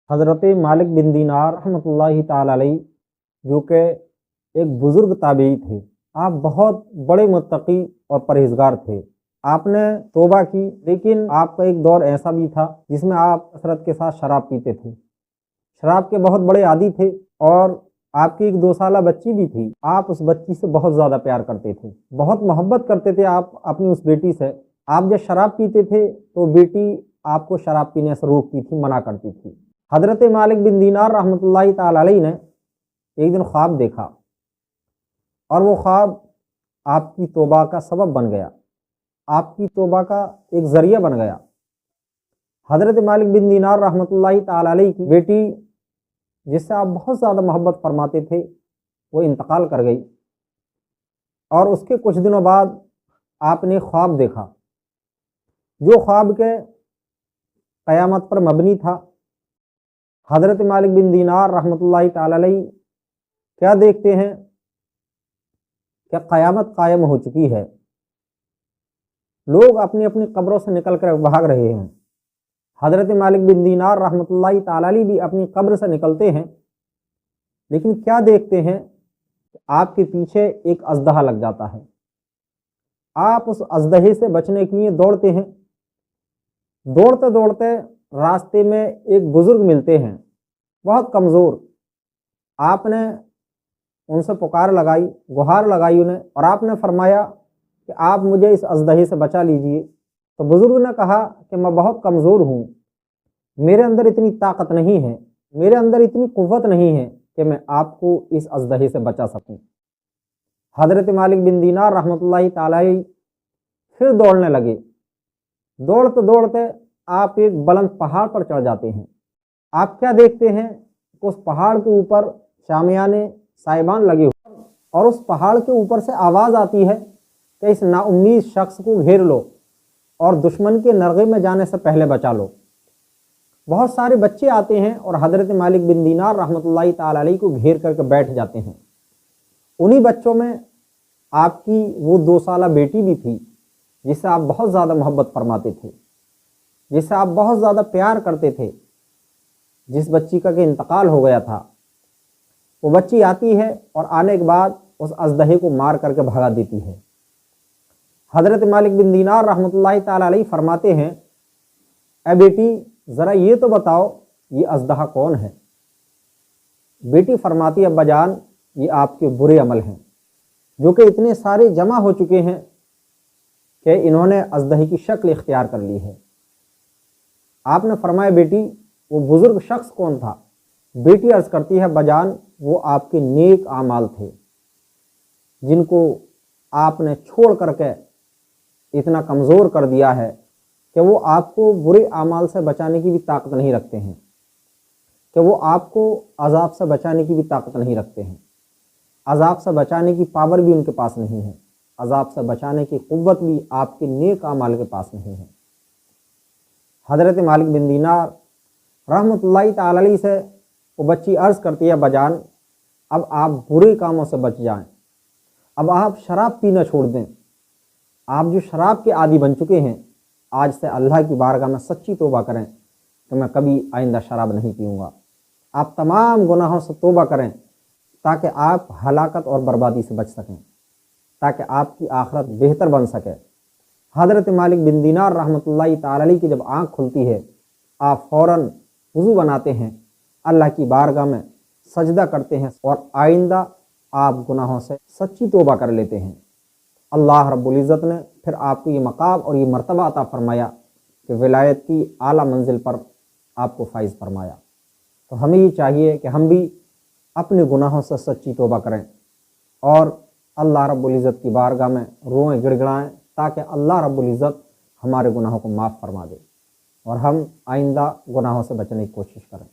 حضرت مالک بن دینار رحمۃ اللہ تعالی علیہ جو کہ ایک بزرگ تابعی تھے، آپ بہت بڑے متقی اور پرہیزگار تھے۔ آپ نے توبہ کی، لیکن آپ کا ایک دور ایسا بھی تھا جس میں آپ کثرت کے ساتھ شراب پیتے تھے، شراب کے بہت بڑے عادی تھے، اور آپ کی ایک 2 سالہ بچی بھی تھی۔ آپ اس بچی سے بہت زیادہ پیار کرتے تھے، بہت محبت کرتے تھے آپ اپنی اس بیٹی سے۔ آپ جب شراب پیتے تھے تو بیٹی آپ کو شراب پینے سے روکتی تھی، منع کرتی تھی۔ حضرت مالک بن دینار رحمۃ اللہ تعالی علیہ نے ایک دن خواب دیکھا، اور وہ خواب آپ کی توبہ کا سبب بن گیا، آپ کی توبہ کا ایک ذریعہ بن گیا۔ حضرت مالک بن دینار رحمۃ اللہ تعالی علیہ کی بیٹی، جس سے آپ بہت زیادہ محبت فرماتے تھے، وہ انتقال کر گئی، اور اس کے کچھ دنوں بعد آپ نے خواب دیکھا، جو خواب کے قیامت پر مبنی تھا۔ حضرت مالک بن دینار رحمۃ اللہ تعالی علیہ کیا دیکھتے ہیں کہ قیامت قائم ہو چکی ہے، لوگ اپنی اپنی قبروں سے نکل کر بھاگ رہے ہیں۔ حضرت مالک بن دینار رحمۃ اللہ تعالی علیہ بھی اپنی قبر سے نکلتے ہیں، لیکن کیا دیکھتے ہیں کہ آپ کے پیچھے ایک اژدہا لگ جاتا ہے۔ آپ اس اژدہے سے بچنے کے لیے دوڑتے ہیں، دوڑتے دوڑتے راستے میں ایک بزرگ ملتے ہیں، بہت کمزور۔ آپ نے ان سے پکار لگائی، گہار لگائی انہیں، اور آپ نے فرمایا کہ آپ مجھے اس اژدہے سے بچا لیجئے۔ تو بزرگ نے کہا کہ میں بہت کمزور ہوں، میرے اندر اتنی طاقت نہیں ہے، میرے اندر اتنی قوت نہیں ہے کہ میں آپ کو اس اژدہے سے بچا سکوں۔ حضرت مالک بن دینار رحمۃ اللہ تعالی پھر دوڑنے لگے، دوڑتے دوڑتے آپ ایک بلند پہاڑ پر چڑھ جاتے ہیں۔ آپ کیا دیکھتے ہیں کہ اس پہاڑ کے اوپر شامیانے سائبان لگے ہوئے، اور اس پہاڑ کے اوپر سے آواز آتی ہے کہ اس نا امید شخص کو گھیر لو اور دشمن کے نرغے میں جانے سے پہلے بچا لو۔ بہت سارے بچے آتے ہیں اور حضرت مالک بن دینار رحمۃ اللہ تعالی علیہ کو گھیر کر کے بیٹھ جاتے ہیں۔ انہی بچوں میں آپ کی وہ 2 سالہ بیٹی بھی تھی، جس سے آپ بہت زیادہ محبت فرماتے تھے، جس سے آپ بہت زیادہ پیار کرتے تھے، جس بچی کا کہ انتقال ہو گیا تھا۔ وہ بچی آتی ہے اور آنے کے بعد اس اژدہے کو مار کر کے بھگا دیتی ہے۔ حضرت مالک بن دینار رحمۃ اللہ تعالی علیہ فرماتے ہیں، اے بیٹی ذرا یہ تو بتاؤ یہ اژدہا کون ہے؟ بیٹی فرماتی، ابا جان یہ آپ کے برے عمل ہیں، جو کہ اتنے سارے جمع ہو چکے ہیں کہ انہوں نے اژدہے کی شکل اختیار کر لی ہے۔ آپ نے فرمایا، بیٹی وہ بزرگ شخص کون تھا؟ بیٹی عرض کرتی ہے، ابا جان وہ آپ کے نیک اعمال تھے، جن کو آپ نے چھوڑ کر کے اتنا کمزور کر دیا ہے کہ وہ آپ کو برے اعمال سے بچانے کی بھی طاقت نہیں رکھتے ہیں، کہ وہ آپ کو عذاب سے بچانے کی بھی طاقت نہیں رکھتے ہیں، عذاب سے بچانے کی پاور بھی ان کے پاس نہیں ہے، عذاب سے بچانے کی قوت بھی آپ کے نیک اعمال کے پاس نہیں ہے۔ حضرت مالک بن دینار رحمۃ اللہ تعالی علیہ سے وہ بچی عرض کرتی ہے، بجان اب آپ برے کاموں سے بچ جائیں، اب آپ شراب پینا چھوڑ دیں، آپ جو شراب کے عادی بن چکے ہیں، آج سے اللہ کی بارگاہ میں سچی توبہ کریں کہ میں کبھی آئندہ شراب نہیں پیوں گا۔ آپ تمام گناہوں سے توبہ کریں تاکہ آپ ہلاکت اور بربادی سے بچ سکیں، تاکہ آپ کی آخرت بہتر بن سکے۔ حضرت مالک بن دینار رحمۃ اللہ تعالی علیہ کی جب آنکھ کھلتی ہے، آپ فوراً وضو بناتے ہیں، اللہ کی بارگاہ میں سجدہ کرتے ہیں، اور آئندہ آپ گناہوں سے سچی توبہ کر لیتے ہیں۔ اللہ رب العزت نے پھر آپ کو یہ مقام اور یہ مرتبہ عطا فرمایا کہ ولایت کی اعلیٰ منزل پر آپ کو فائز فرمایا۔ تو ہمیں یہ چاہیے کہ ہم بھی اپنے گناہوں سے سچی توبہ کریں اور اللہ رب العزت کی بارگاہ میں روئیں گڑ گڑائیں، تاکہ اللہ رب العزت ہمارے گناہوں کو معاف فرما دے اور ہم آئندہ گناہوں سے بچنے کی کوشش کریں۔